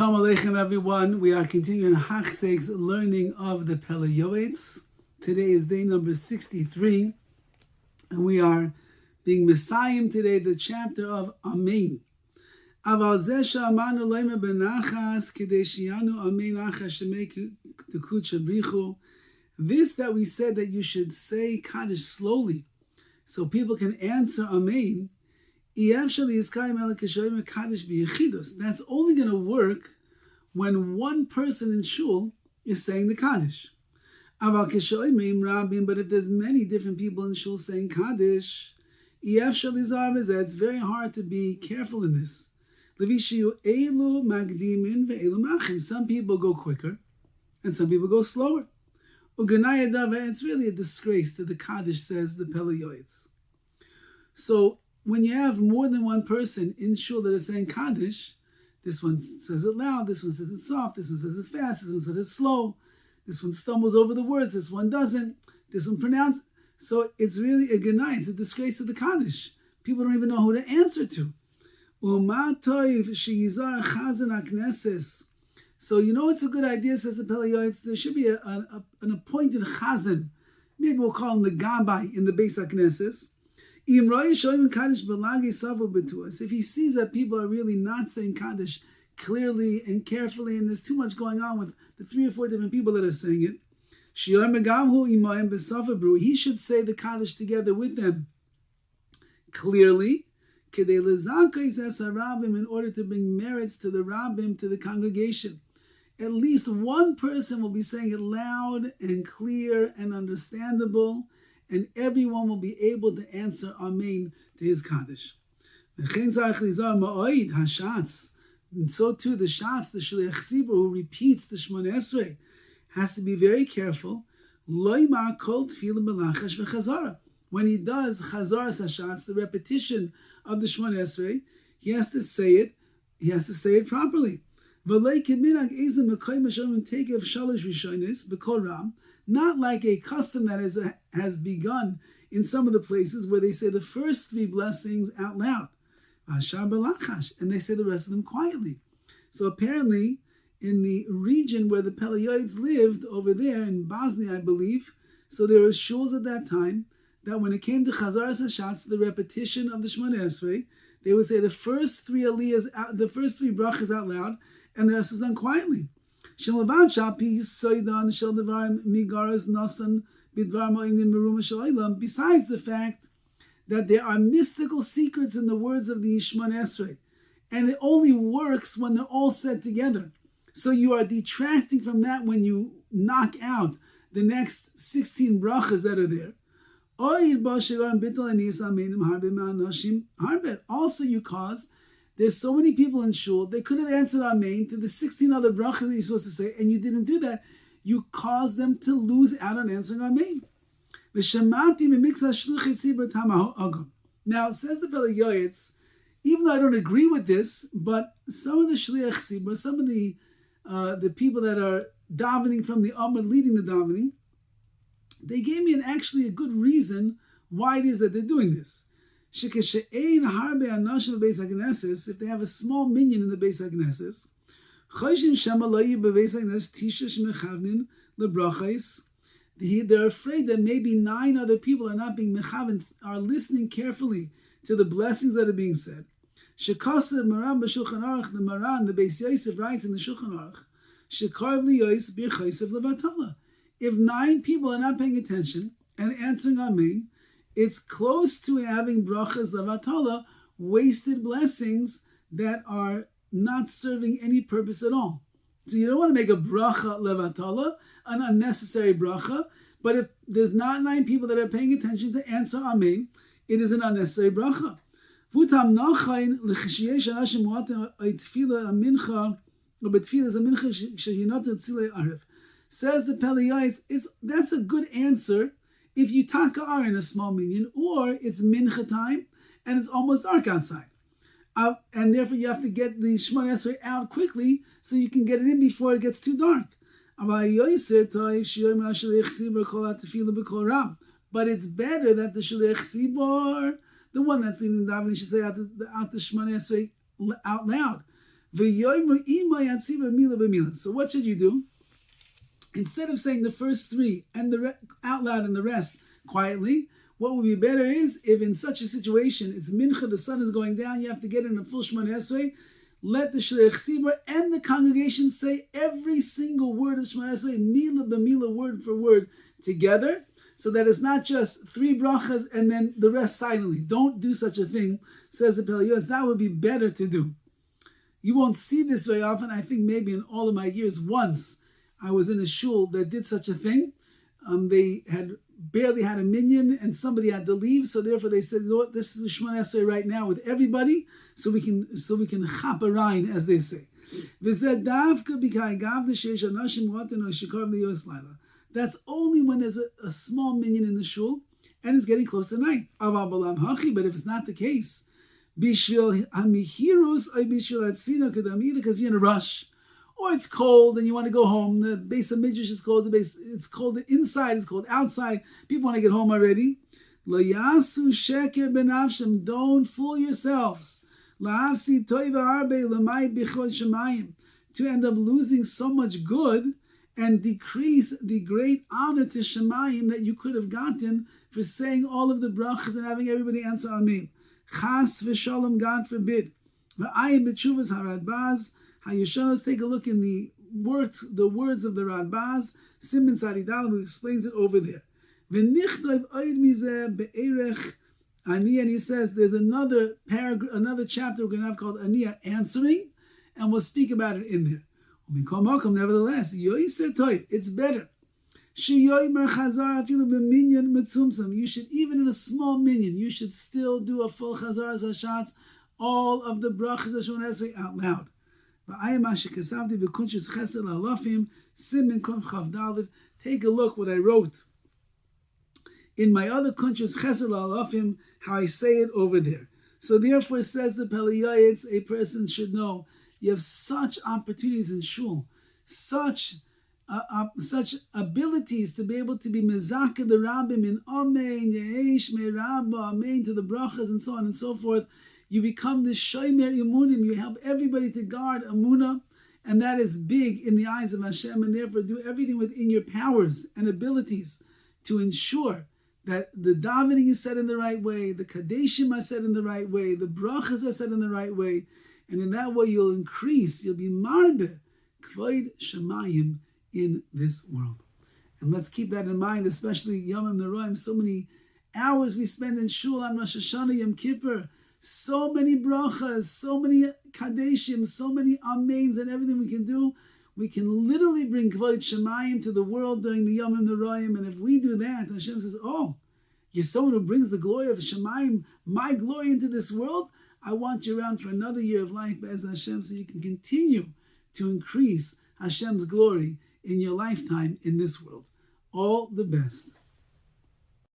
Shalom Aleichem, everyone. We are continuing Hachsek's learning of the Pele Yoetz. Today is day number 63, and we are being Messiahim today, the chapter of Amein. Aval zeh she'amanu lo'ime benachas kedei sheyanu amein achas shemeku dekut shebrichu. This that we said that you should say Kaddish slowly, so people can answer Amein. That's only going to work when one person in shul is saying the Kaddish. But if there's many different people in shul saying Kaddish, it's very hard to be careful in this. Some people go quicker and some people go slower. It's really a disgrace to the Kaddish, says the Pele Yoetz. So when you have more than one person in shul that is saying Kaddish, this one says it loud, this one says it soft, this one says it fast, this one says it slow, this one stumbles over the words, this one doesn't, this one pronounces. So it's really a genai, it's a disgrace to the Kaddish. People don't even know who to answer to. So you know it's a good idea, says the Pele Yoetz, there should be an appointed chazan. Maybe we'll call him the Rabbi in the Beis HaKnesses. If he sees that people are really not saying Kaddish clearly and carefully, and there's too much going on with the 3 or 4 different people that are saying it, he should say the Kaddish together with them clearly, in order to bring merits to the Rabbim, to the congregation. At least one person will be saying it loud and clear and understandable, and everyone will be able to answer Amein to his Kaddish. And so too the Shatz, the Shliach Tzibur, who repeats the Shmoneh Esrei, has to be very careful. When he does Chazaras HaShatz, the repetition of the Shmoneh Esrei, he has to say it properly. Not like a custom that has begun in some of the places where they say the first 3 blessings out loud, and they say the rest of them quietly. So apparently, in the region where the Pele Yoetz lived, over there in Bosnia, I believe, so there were shuls at that time that when it came to Chazaras HaShatz, the repetition of the Shmoneh Esrei, they would say the first 3 aliyahs, the first 3 brachas out loud, and the rest was done quietly. Besides the fact that there are mystical secrets in the words of the Shmoneh Esrei, and it only works when they're all said together. So you are detracting from that when you knock out the next 16 brachas that are there. Also you cause, there's so many people in shul, they could have answered Amein to the 16 other brachas that you're supposed to say, and you didn't do that. You caused them to lose out on answering Amein. Now, says the Pele Yoetz, even though I don't agree with this, but some of the Shliach Tzibur, some of the people that are davening from the Amud, leading the davening, they gave me actually a good reason why it is that they're doing this. If they have a small minion in the Beis HaKnesses, they're afraid that maybe 9 other people are not being mechaven, are listening carefully to the blessings that are being said. The Maran, the Beis Yosef, writes in the Shulchan Aruch, if 9 people are not paying attention and answering Amein, it's close to having brachas levatala, wasted blessings that are not serving any purpose at all. So you don't want to make a bracha levatala, an unnecessary bracha, but if there's not 9 people that are paying attention to answer Amein, it is an unnecessary bracha. Says the Pele Yoetz, that's a good answer if you taka are in a small minyan, or it's mincha time and it's almost dark outside. And therefore you have to get the Shmoneh Esrei out quickly so you can get it in before it gets too dark. But it's better that the Shliach Tzibur, the one that's in the davening, should say out the Shmoneh Esrei out loud. So what should you do? Instead of saying the first three and out loud and the rest quietly, what would be better is, if in such a situation, it's mincha, the sun is going down, you have to get in a full Shemona Esrei, let the Shleich Tzibur and the congregation say every single word of Shemona Esrei, mila b'mila, word for word, together, so that it's not just three brachas and then the rest silently. Don't do such a thing, says the Pele Yoetz. That would be better to do. You won't see this very often. I think maybe in all of my years, once I was in a shul that did such a thing. They had barely had a minyan and somebody had to leave, so therefore they said, you know what, this is the Shemona Esrei right now with everybody, so we can chap a rein, as they say. That's only when there's a small minyan in the shul and it's getting close to night. But if it's not the case, because you're in a rush, or it's cold and you want to go home, the base of Midrash is cold, it's cold inside, it's cold outside, people want to get home already. Don't fool yourselves. To end up losing so much good and decrease the great honor to Shemayim that you could have gotten for saying all of the brachas and having everybody answer Amein. Chas v'shalom, God forbid. V'ayim b'tshuvas haradbaz. Hayushanos, take a look in the words of the Radbaz, Siman Saridal, who explains it over there. V'nichtav oid mizeh be'erech ani, and he says there's another paragraph, another chapter we're going to have called Aniyah, answering, and we'll speak about it in there. Nevertheless, it's better. You should, even in a small minyan, you should still do a full Chazar Zashatz, all of the brachas of Shemona Esrei out loud. Take a look what I wrote in my other Kuntres Chesed Alafim, how I say it over there. So therefore, says the Pele Yoetz, a person should know you have such opportunities in shul, such abilities to be able to be mezakeh the rabbim in Amein, Ye'esh, Me'rabba, Amein, to the brachas and so on and so forth. You become the shomer imunim. You help everybody to guard amuna, and that is big in the eyes of Hashem. And therefore, do everything within your powers and abilities to ensure that the davening is said in the right way, the kadeshim are said in the right way, the brachas are said in the right way, and in that way you'll increase. You'll be marbe kvod shemayim in this world. And let's keep that in mind, especially Yomim Neroim. So many hours we spend in shul on Rosh Hashanah, Yom Kippur. So many brachas, so many kadeshim, so many ameins, and everything we can do. We can literally bring kvod shemayim to the world during the Yomim Neroim. And if we do that, Hashem says, oh, you're someone who brings the glory of shemayim, my glory, into this world. I want you around for another year of life as Hashem, so you can continue to increase Hashem's glory in your lifetime in this world. All the best.